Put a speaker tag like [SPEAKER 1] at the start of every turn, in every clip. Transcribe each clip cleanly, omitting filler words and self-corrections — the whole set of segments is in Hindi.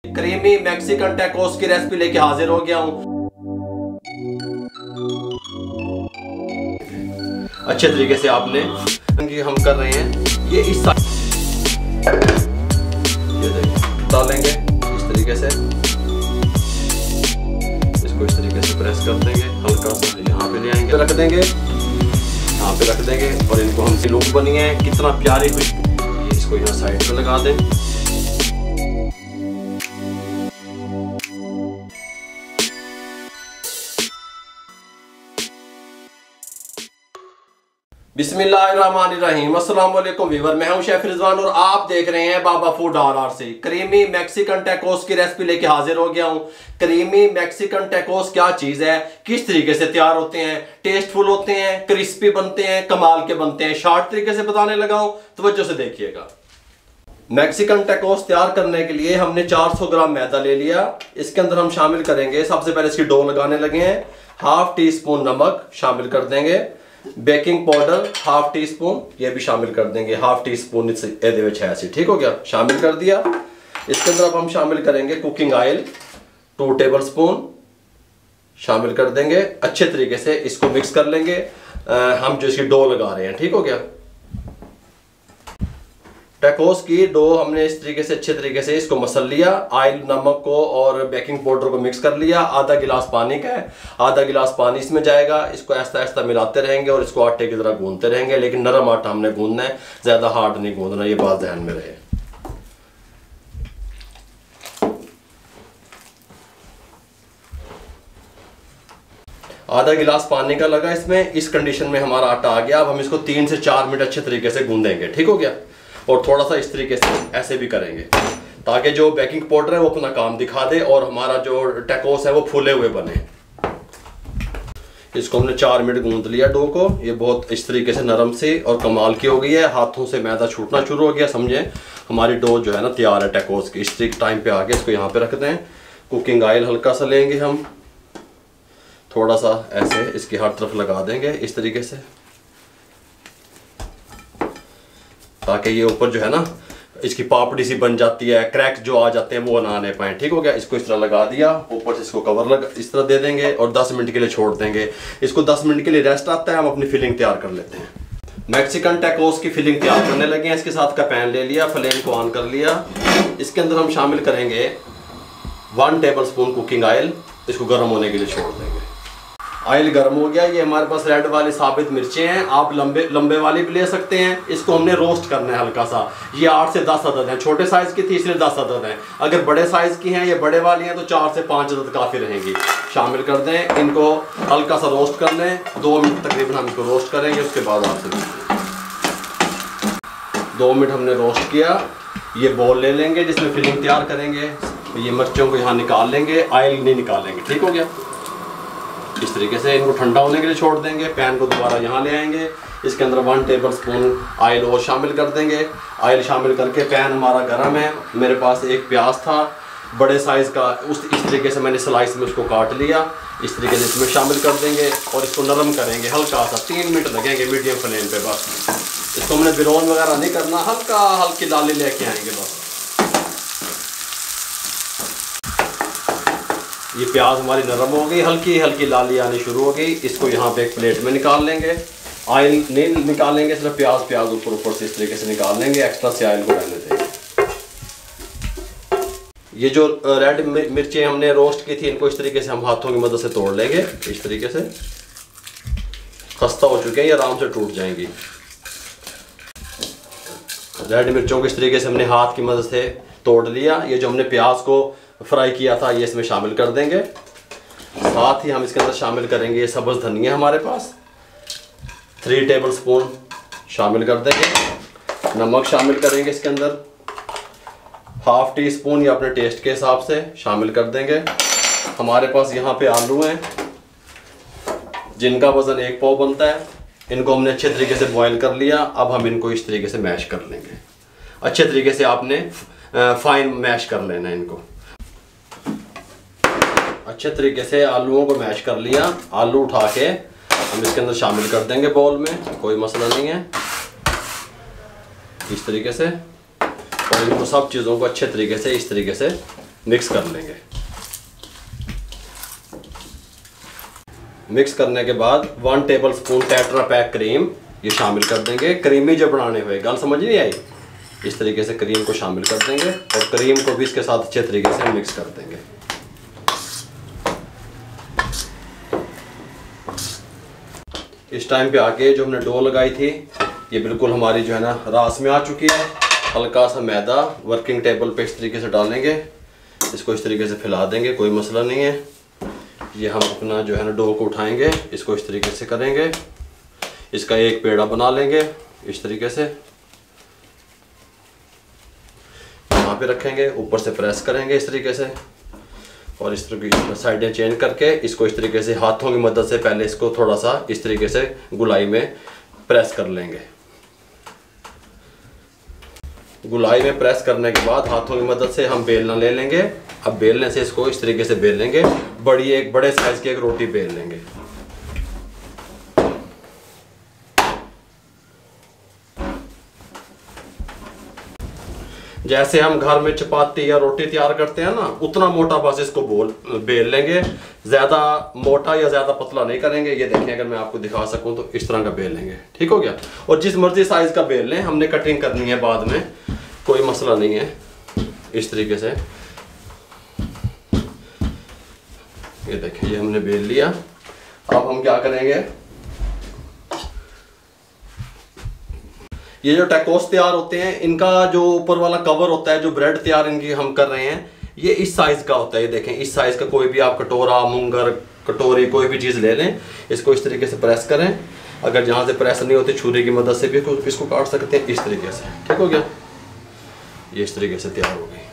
[SPEAKER 1] क्रीमी मैक्सिकन टैकोस की रेसिपी लेके हाजिर हो गया हूँ। अच्छे तरीके से आपने हम कर रहे हैं ये इस ये डालेंगे इस तरीके से, इसको इस तरीके से प्रेस कर देंगे, हल्का सा यहाँ पे ले आएंगे, रख देंगे यहाँ पे रख देंगे और इनको हम लुक बनी है कितना प्यारी खुशबू, इसको यहाँ साइड पे लगा दें। बिस्मिल्लाहिर्रहमानिर्रहीम, अस्सलाम वालेकुम व्यूअर, मैं हूं शेफ रिजवान और आप देख रहे हैं Baba food RRC। Creamy Mexican tacos की रेसिपी लेके हाजिर हो गया हूं। क्रीमी मैक्सिकन टैकोस क्या चीज है, किस तरीके से तैयार होते हैं, टेस्टफुल होते हैं, क्रिस्पी बनते हैं, कमाल के बनते हैं। शॉर्ट तरीके से बताने लगा हूं, तवज्जो से देखिएगा। मैक्सिकन टैकोस तैयार करने के लिए हमने 400 ग्राम मैदा ले लिया। इसके अंदर हम शामिल करेंगे, सबसे पहले इसकी डो लगाने लगे हैं, हाफ टी स्पून नमक शामिल कर देंगे, baking powder half tea spoon ये भी शामिल कर देंगे, हाफ टी स्पून ठीक हो गया, शामिल कर दिया। इसके अंदर अब हम शामिल करेंगे कुकिंग ऑयल 2 टेबल स्पून शामिल कर देंगे। अच्छे तरीके से इसको मिक्स कर लेंगे, हम जो इसकी डो लगा रहे हैं, ठीक हो गया। टैकोस की डो हमने इस तरीके से अच्छे तरीके से इसको मसल लिया, ऑयल नमक को और बेकिंग पाउडर को मिक्स कर लिया। आधा गिलास पानी का है, आधा गिलास पानी इसमें जाएगा। इसको ऐसा ऐसा मिलाते रहेंगे और इसको आटे की तरह गूंदते रहेंगे, लेकिन नरम आटा हमने गूंदना है, ज्यादा हार्ड नहीं गूंदना, ये बात ध्यान में रहे। आधा गिलास पानी का लगा इसमें, इस कंडीशन में हमारा आटा आ गया। अब हम इसको 3 से 4 मिनट अच्छे तरीके से गूंदेंगे, ठीक हो गया। और थोड़ा सा इस तरीके से ऐसे भी करेंगे ताकि जो बेकिंग पाउडर है वो अपना काम दिखा दे और हमारा जो टैकोस है वो फूले हुए बने। इसको हमने 4 मिनट गूंद लिया डो को, ये बहुत इस तरीके से नरम से और कमाल की हो गई है। हाथों से मैदा छूटना शुरू हो गया, समझे हमारी डो जो है ना तैयार है टैकोस की। इस टाइम पे आके इसको यहाँ पे रख दें। कुकिंग ऑयल हल्का सा लेंगे हम, थोड़ा सा ऐसे इसकी हर तरफ लगा देंगे इस तरीके से, ताकि ये ऊपर जो है ना इसकी पापड़ी सी बन जाती है, क्रैक जो आ जाते हैं वो ना आने पाए, ठीक हो गया। इसको इस तरह लगा दिया, ऊपर से इसको कवर लगा इस तरह दे देंगे और 10 मिनट के लिए छोड़ देंगे। इसको 10 मिनट के लिए रेस्ट आता है, हम अपनी फिलिंग तैयार कर लेते हैं। मैक्सिकन टैकोस की फिलिंग तैयार करने लगे हैं। इसके साथ का पैन ले लिया, फ्लेम को ऑन कर लिया। इसके अंदर हम शामिल करेंगे 1 टेबल स्पून कुकिंग ऑयल, इसको गर्म होने के लिए छोड़ देंगे। ऑयल गर्म हो गया, ये हमारे पास रेड वाली साबित मिर्चें हैं, आप लंबे वाली भी ले सकते हैं। इसको हमने रोस्ट करना है हल्का सा। ये 8 से 10 अदद हैं, छोटे साइज की थी इसलिए 10 अदद हैं। अगर बड़े साइज की हैं, ये बड़े वाली हैं, तो 4 से 5 अदद काफ़ी रहेंगी। शामिल कर दें, इनको हल्का सा रोस्ट कर लें, 2 मिनट तकरीबन हम इसको रोस्ट करेंगे। उसके बाद आपसे 2 मिनट हमने रोस्ट किया। ये बॉल ले लेंगे जिसमें फिलिंग तैयार करेंगे। ये मिर्चों को यहाँ निकाल लेंगे, ऑयल नहीं निकालेंगे, ठीक हो गया। इस तरीके से इनको ठंडा होने के लिए छोड़ देंगे। पैन को दोबारा यहाँ ले आएंगे, इसके अंदर 1 टेबल स्पून ऑयल और शामिल कर देंगे। ऑयल शामिल करके पैन हमारा गर्म है। मेरे पास एक प्याज था बड़े साइज़ का, इस तरीके से मैंने स्लाइस में उसको काट लिया। इस तरीके से इसमें शामिल कर देंगे और इसको नरम करेंगे हल्का सा, 3 मिनट लगेंगे मीडियम फ्लेम पे बस। इसको हमने बिरौन वगैरह नहीं करना, हल्की लाली लेके आएंगे बस। ये प्याज हमारी नरम हो गई, हल्की लाली आनी शुरू हो गई। इसको यहाँ पे एक प्लेट में निकाल लेंगे। ऑयल नहीं निकालेंगे, सिर्फ प्याज ऊपर से इस तरीके से निकाल लेंगे, एक्स्ट्रा से ऑयल को रहने देंगे। ये जो रेड मिर्चें हमने रोस्ट की थी, इनको इस तरीके से हम हाथों की मदद से तोड़ लेंगे। इस तरीके से खस्ता हो चुके हैं, ये आराम से टूट जाएंगी। रेड मिर्चों को इस तरीके से हमने हाथ की मदद से तोड़ लिया। ये जो हमने प्याज को फ्राई किया था ये इसमें शामिल कर देंगे। साथ ही हम इसके अंदर शामिल करेंगे ये सब्ज़ धनिया हमारे पास 3 टेबल स्पून शामिल कर देंगे। नमक शामिल करेंगे इसके अंदर, हाफ टी स्पून या अपने टेस्ट के हिसाब से शामिल कर देंगे। हमारे पास यहाँ पे आलू हैं जिनका वज़न 1 पाव बनता है। इनको हमने अच्छे तरीके से बॉईल कर लिया। अब हम इनको इस तरीके से मैश कर लेंगे। अच्छे तरीके से आपने फाइन मैश कर लेना है इनको। अच्छे तरीके से आलूओं को मैश कर लिया। आलू उठा के हम इसके अंदर शामिल कर देंगे बाउल में, कोई मसला नहीं है। इस तरीके से और इनको सब चीज़ों को अच्छे तरीके से इस तरीके से मिक्स कर लेंगे। मिक्स करने के बाद 1 table spoon tetra pack cream ये शामिल कर देंगे। क्रीमी जो बनाने हुए, गल समझ नहीं आई, इस तरीके से क्रीम को शामिल कर देंगे और क्रीम को भी इसके साथ अच्छे तरीके से मिक्स कर देंगे। इस टाइम पे आके जो हमने डो लगाई थी ये बिल्कुल हमारी जो है ना रास में आ चुकी है। हल्का सा मैदा वर्किंग टेबल पे इस तरीके से डालेंगे, इसको इस तरीके से फैला देंगे, कोई मसला नहीं है। ये हम अपना जो है ना डो को उठाएंगे, इसको इस तरीके से करेंगे, इसका एक पेड़ा बना लेंगे इस तरीके से, यहाँ पे रखेंगे, ऊपर से प्रेस करेंगे इस तरीके से और इस तरीके की साइडें चेंज करके इसको इस तरीके से हाथों की मदद से पहले इसको थोड़ा सा इस तरीके से गुलाई में प्रेस कर लेंगे। गुलाई में प्रेस करने के बाद हाथों की मदद से हम बेलना ले लेंगे। अब बेलने से इसको इस तरीके से बेल लेंगे, बड़े साइज की एक रोटी बेल लेंगे। जैसे हम घर में चपाती या रोटी तैयार करते हैं ना, उतना मोटा बस इसको बेल लेंगे, ज़्यादा मोटा या ज़्यादा पतला नहीं करेंगे। ये देखें, अगर मैं आपको दिखा सकूं तो इस तरह का बेल लेंगे, ठीक हो गया। और जिस मर्जी साइज़ का बेल लें, हमने कटिंग करनी है बाद में, कोई मसला नहीं है। इस तरीके से ये देखें, ये हमने बेल लिया। अब हम क्या करेंगे, ये जो टैकोस तैयार होते हैं, इनका जो ऊपर वाला कवर होता है, जो ब्रेड तैयार इनकी हम कर रहे हैं, ये इस साइज का होता है। ये देखें, इस साइज का कोई भी आप कटोरा, मुंगर, कटोरी, कोई भी चीज़ ले लें, इसको इस तरीके से प्रेस करें। अगर जहाँ से प्रेस नहीं होती, छुरी की मदद से भी इसको काट सकते हैं इस तरीके से, ठीक हो गया। ये इस तरीके से तैयार हो गई।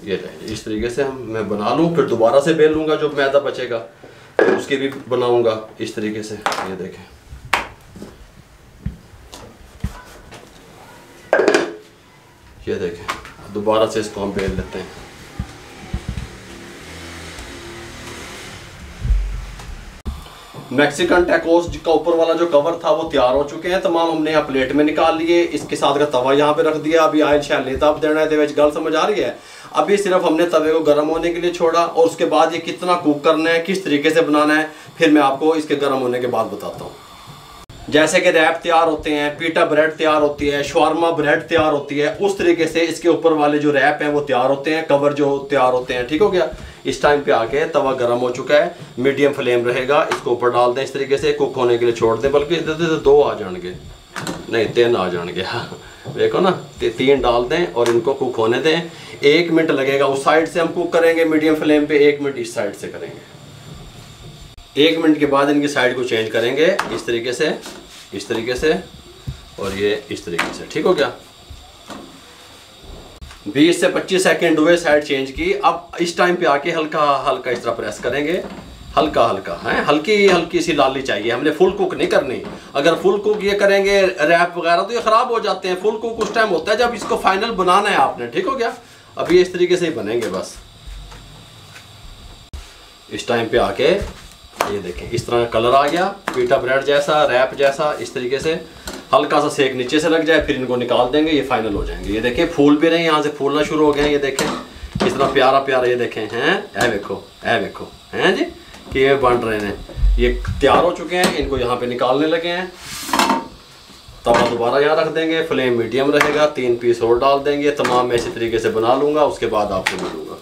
[SPEAKER 1] ये इस तरीके से मैं बना लूँ, फिर दोबारा से बेल लूँगा, जो मैदा बचेगा फिर उसकी भी बनाऊँगा इस तरीके से। ये देखें, ये देखें, दोबारा से इसको हम बेल लेते हैं। मैक्सिकन टैकोस का ऊपर वाला जो कवर था वो तैयार हो चुके हैं तमाम। हमने यहाँ प्लेट में निकाल लिए, इसके साथ का तवा यहाँ पे रख दिया। अभी आयल शैल नहीं ताप देना है, गल समझ आ रही है। अभी सिर्फ हमने तवे को गर्म होने के लिए छोड़ा और उसके बाद ये कितना कुक करना है, किस तरीके से बनाना है, फिर मैं आपको इसके गर्म होने के बाद बताता हूँ। जैसे कि रैप तैयार होते हैं, पीटा ब्रेड तैयार होती है, शवारमा ब्रेड तैयार होती है, उस तरीके से इसके ऊपर वाले जो रैप हैं वो तैयार होते हैं, कवर जो तैयार होते हैं, ठीक हो गया। इस टाइम पे आके तवा गर्म हो चुका है, मीडियम फ्लेम रहेगा, इसको ऊपर डाल दें इस तरीके से, कुक होने के लिए छोड़ दें। बल्कि इधर 2 आ जाएंगे, नहीं 3 आ जाएंगे, देखो ना, 3 डाल दें और इनको कुक होने दें। 1 मिनट लगेगा, उस साइड से हम कुक करेंगे मीडियम फ्लेम पे, 1 मिनट इस साइड से करेंगे। 1 मिनट के बाद इनकी साइड को चेंज करेंगे इस तरीके से, इस तरीके से और ये इस तरीके से, ठीक हो गया। 20 से 25 सेकंड हुए, साइड चेंज की। अब इस टाइम पे आके हल्का हल्का इस तरह प्रेस करेंगे, हल्का हल्का है, हल्की हल्की सी लाली चाहिए, हमने फुल कुक नहीं करनी। अगर फुल कुक ये करेंगे रैप वगैरह तो ये खराब हो जाते हैं। फुल कुक उस टाइम होता है जब इसको फाइनल बनाना है आपने, ठीक हो गया। अब ये इस तरीके से ही बनेंगे बस। इस टाइम पे आके ये देखें, इस तरह का कलर आ गया, पीटा ब्रेड जैसा, रैप जैसा, इस तरीके से। हल्का सा सेक नीचे से लग जाए, फिर इनको निकाल देंगे, ये फाइनल हो जाएंगे। ये देखें, फूल भी रहे हैं, यहाँ से फूलना शुरू हो गए हैं। ये देखें कितना प्यारा प्यारा, ये देखें हैं, ऐ देखो हैं जी कि ये बन रहे हैं। ये तैयार हो चुके हैं, इनको यहाँ पे निकालने लगे हैं। तवा दोबारा यहाँ रख देंगे, फ्लेम मीडियम रहेगा, 3 पीस और डाल देंगे। तमाम मैं इसी तरीके से बना लूँगा, उसके बाद आपको मिलूँगा।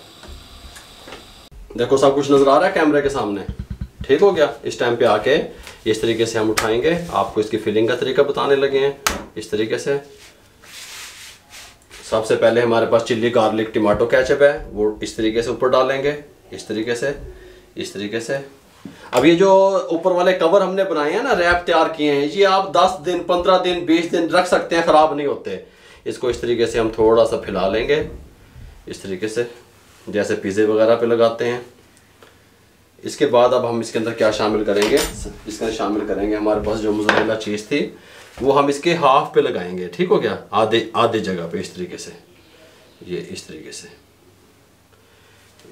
[SPEAKER 1] देखो सब कुछ नज़र आ रहा है कैमरे के सामने, ठीक हो गया। इस टाइम पे आके इस तरीके से हम उठाएंगे, आपको इसकी फिलिंग का तरीका बताने लगे हैं। इस तरीके से सबसे पहले हमारे पास चिल्ली गार्लिक टमाटो केचप है, वो इस तरीके से ऊपर डालेंगे, इस तरीके से, इस तरीके से। अब ये जो ऊपर वाले कवर हमने बनाए हैं ना, रैप तैयार किए हैं, ये आप 10 दिन 15 दिन 20 दिन रख सकते हैं, ख़राब नहीं होते। इसको इस तरीके से हम थोड़ा सा फैला लेंगे, इस तरीके से, जैसे पिज़्ज़े वगैरह पे लगाते हैं। इसके बाद अब हम इसके अंदर क्या शामिल करेंगे, इसके अंदर शामिल करेंगे हमारे पास जो मोज़रेला चीज़ थी, वो हम इसके हाफ पे लगाएंगे, ठीक हो गया, आधे जगह पे, इस तरीके से, ये इस तरीके से,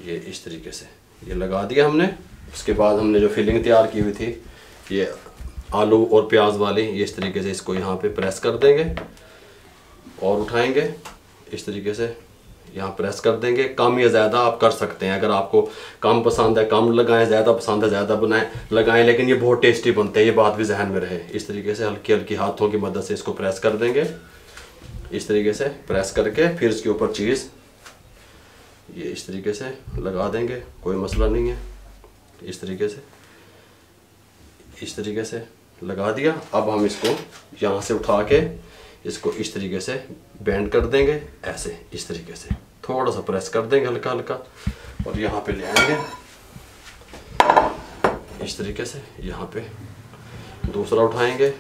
[SPEAKER 1] ये इस तरीके से, ये लगा दिया हमने। उसके बाद हमने जो फिलिंग तैयार की हुई थी, ये आलू और प्याज वाली, ये इस तरीके से इसको यहाँ पे प्रेस कर देंगे और उठाएंगे इस तरीके से, यहाँ प्रेस कर देंगे। कम या ज़्यादा आप कर सकते हैं, अगर आपको कम पसंद है कम लगाएं, ज़्यादा पसंद है ज़्यादा लगाएं, लेकिन ये बहुत टेस्टी बनते हैं, ये बात भी जहन में रहे। इस तरीके से हल्की हल्की हाथों की मदद से इसको प्रेस कर देंगे, इस तरीके से प्रेस करके फिर इसके ऊपर चीज़ ये इस तरीके से लगा देंगे, कोई मसला नहीं है। इस तरीके से लगा दिया। अब हम इसको यहाँ से उठा के इसको इस तरीके से बेंड कर देंगे, ऐसे इस तरीके से थोड़ा सा प्रेस कर देंगे हल्का हल्का, और यहाँ पे ले आएंगे इस तरीके से। यहाँ पे दूसरा उठाएंगे,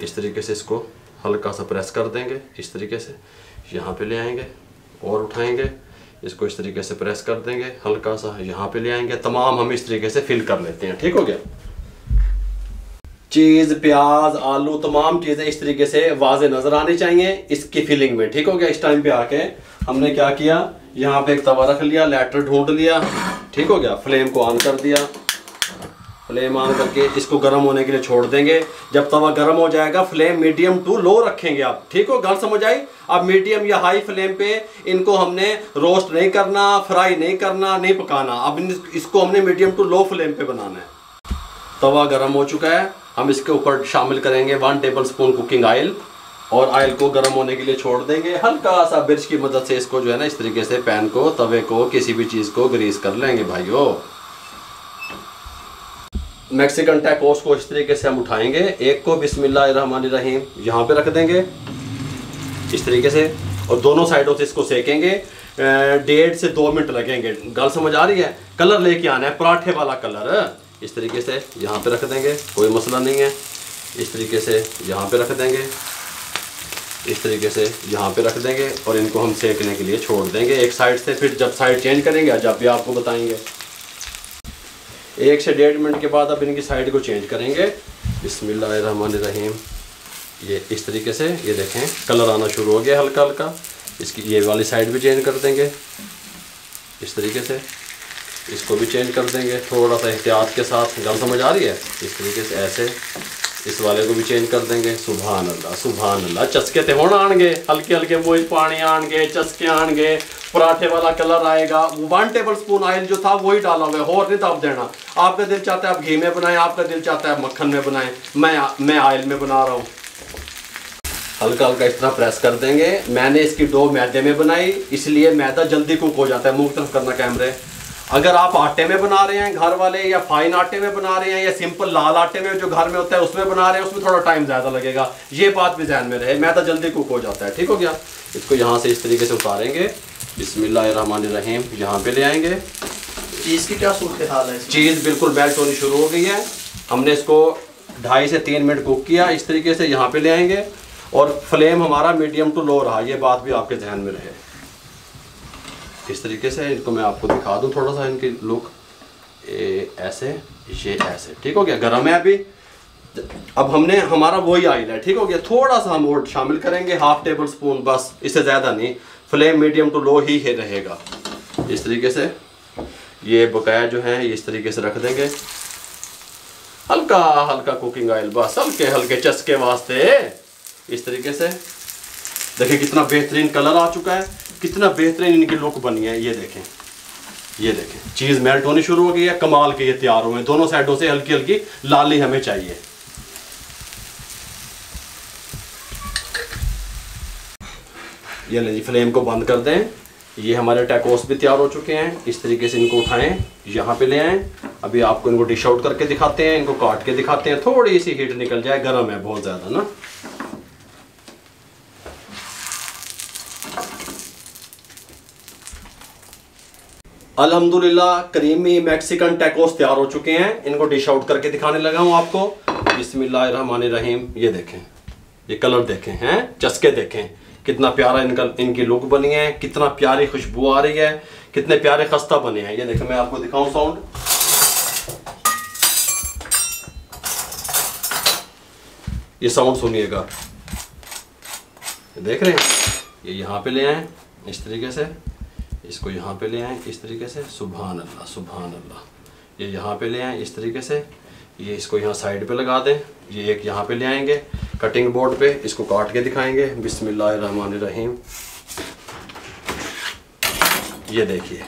[SPEAKER 1] इस तरीके से इसको हल्का सा प्रेस कर देंगे इस तरीके से, यहाँ पे ले आएंगे और उठाएंगे इसको इस तरीके से प्रेस कर देंगे हल्का सा, यहाँ पे ले आएंगे। तमाम हम इस तरीके से फिल कर लेते हैं, ठीक हो गया। चीज़, प्याज, आलू, तमाम चीज़ें इस तरीके से वाज़े नज़र आनी चाहिए इसकी फिलिंग में, ठीक हो गया। इस टाइम पे आके हमने क्या किया, यहाँ पे एक तवा रख लिया, लाइटर ढूंढ लिया, ठीक हो गया। फ्लेम को ऑन कर दिया, फ्लेम ऑन करके इसको गर्म होने के लिए छोड़ देंगे। जब तवा गर्म हो जाएगा फ्लेम मीडियम टू लो रखेंगे आप, ठीक हो, गल समझ आई। अब मीडियम या हाई फ्लेम पे इनको हमने रोस्ट नहीं करना, फ्राई नहीं करना, नहीं पकाना। अब इसको हमने मीडियम टू लो फ्लेम पे बनाना है। तवा गर्म हो चुका है, हम इसके ऊपर शामिल करेंगे 1 टेबल स्पून कुकिंग ऑयल, और ऑयल को गर्म होने के लिए छोड़ देंगे। हल्का सा ब्रश की मदद से इसको जो है ना इस तरीके से पैन को, तवे को, किसी भी चीज़ को ग्रीस कर लेंगे भाइयों। मैक्सिकन टैकोस को इस तरीके से हम उठाएंगे, एक को बिस्मिल्लाहिर्रहमानिर्रहीम यहाँ पे रख देंगे इस तरीके से, और दोनों साइडों से इसको सेकेंगे। 1.5 से 2 मिनट लगेंगे। गल समझ आ रही है। कलर लेके आना है पराठे वाला कलर। इस तरीके से यहाँ पे रख देंगे, कोई मसला नहीं है। इस तरीके से यहाँ पे रख देंगे, इस तरीके से यहाँ पे रख देंगे, और इनको हम सेकने के लिए छोड़ देंगे एक साइड से। फिर जब साइड चेंज करेंगे जब भी आपको बताएंगे। 1 से 1.5 मिनट के बाद अब इनकी साइड को चेंज करेंगे। बिस्मिल्लाहिर्रहमानिर्रहीम। ये इस तरीके से, ये देखें कलर आना शुरू हो गया हल्का हल्का। इसकी ये वाली साइड भी चेंज कर देंगे इस तरीके से, इसको भी चेंज कर देंगे थोड़ा सा एहतियात के साथ। गल समझ आ रही है। इस तरीके से ऐसे इस वाले को भी चेंज कर देंगे। सुभान अल्लाह सुभान अल्लाह। चस्के ते होना आएंगे, हल्के हल्के मुँह पानी आएंगे, चस्के आएंगे, पराठे वाला कलर आएगा। 1 टेबल स्पून ऑयल जो था वही डाला हुआ है, और नहीं ताप देना। आपका दिल चाहता है आप घी में बनाएं, आपका दिल चाहता है मक्खन में बनाएं, मैं ऑयल में बना रहा हूँ। हल्का हल्का इस तरह प्रेस कर देंगे। मैंने इसकी डो मैदे में बनाई, इसलिए मैदा जल्दी कुक हो जाता है। मुंह की तरफ करना कैमरे। अगर आप आटे में बना रहे हैं घर वाले, या फाइन आटे में बना रहे हैं, या सिंपल लाल आटे में जो घर में होता है उसमें बना रहे हैं, उसमें थोड़ा टाइम ज़्यादा लगेगा। ये बात भी ध्यान में रहे, मैदा जल्दी कुक हो जाता है, ठीक हो गया। इसको यहाँ से इस तरीके से उतारेंगे। बिस्मिल्लाहिर्रहमानिर्रहीम यहाँ पे ले आएंगे।
[SPEAKER 2] चीज़ की क्या सूरत हाल है?
[SPEAKER 1] चीज़ बिल्कुल मेल्ट होनी शुरू हो गई है। हमने इसको 2.5 से 3 मिनट कुक किया। इस तरीके से यहाँ पे ले आएंगे, और फ्लेम हमारा मीडियम टू लो रहा, ये बात भी आपके ध्यान में रहे। इस तरीके से इनको मैं आपको दिखा दूं थोड़ा सा इनकी लुक, ऐसे, ये ऐसे, ठीक हो गया। गर्म है अभी। अब हमने हमारा वही ऑयल है, ठीक हो गया। थोड़ा सा हम और शामिल करेंगे, 1/2 टेबल स्पून बस, इससे ज़्यादा नहीं। फ्लेम मीडियम टू लो ही रहेगा। इस तरीके से ये बकाया जो है इस तरीके से रख देंगे। हल्का हल्का कुकिंग ऑयल बस, हल्के हल्के चस्के वास्ते। इस तरीके से देखिए कितना बेहतरीन कलर आ चुका है, कितना बेहतरीन इनकी लुक बनी है। ये देखें, ये देखें चीज़ मेल्ट होनी शुरू हो गई है। कमाल के ये तैयार हुए। दोनों साइडों से हल्की हल्की लाली हमें चाहिए। ये ले जी, फ्लेम को बंद कर दें। ये हमारे टैकोस भी तैयार हो चुके हैं। इस तरीके से इनको उठाएं, यहाँ पे ले आएं। अभी आपको इनको डिश आउट करके दिखाते हैं, इनको काट के दिखाते हैं। थोड़ी सी हीट निकल जाए, गर्म है बहुत ज़्यादा ना। अल्हम्दुलिल्लाह क्रीमी मैक्सिकन टैकोस तैयार हो चुके हैं। इनको डिश आउट करके दिखाने लगा हूँ आपको। बिस्मिल्लाहिर्रहमानिर्रहीम। ये देखें, ये कलर देखें हैं, चस्के देखें, कितना प्यारा इनकी लुक बनी है, कितना प्यारी खुशबू आ रही है, कितने प्यारे खस्ता बने हैं। ये देखें, मैं आपको दिखाऊं साउंड। ये साउंड सुनिएगा, देख रहे हैं। ये यहाँ पे ले आए इस तरीके से, इसको यहाँ पे ले आए इस तरीके से। सुभान अल्लाह सुभान अल्लाह। ये यहाँ पे ले आए इस तरीके से, ये इसको यहाँ साइड पे लगा दें, ये एक यहाँ पे ले आएंगे कटिंग बोर्ड पे, इसको काट के दिखाएंगे। बिस्मिल्लाहिर्रहमानिर्रहीम। ये देखिए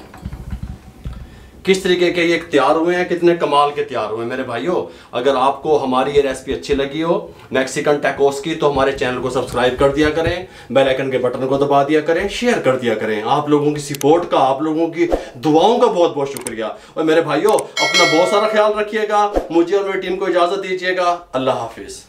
[SPEAKER 1] किस तरीके के ये तैयार हुए हैं, कितने कमाल के तैयार हुए हैं मेरे भाइयों। अगर आपको हमारी ये रेसिपी अच्छी लगी हो मैक्सिकन टैकोस की, तो हमारे चैनल को सब्सक्राइब कर दिया करें, बेल आइकन के बटन को दबा दिया करें, शेयर कर दिया करें। आप लोगों की सपोर्ट का, आप लोगों की दुआओं का बहुत बहुत शुक्रिया। और मेरे भाइयों अपना बहुत सारा ख्याल रखिएगा, मुझे और मेरी टीम को इजाजत दीजिएगा। अल्लाह हाफिज।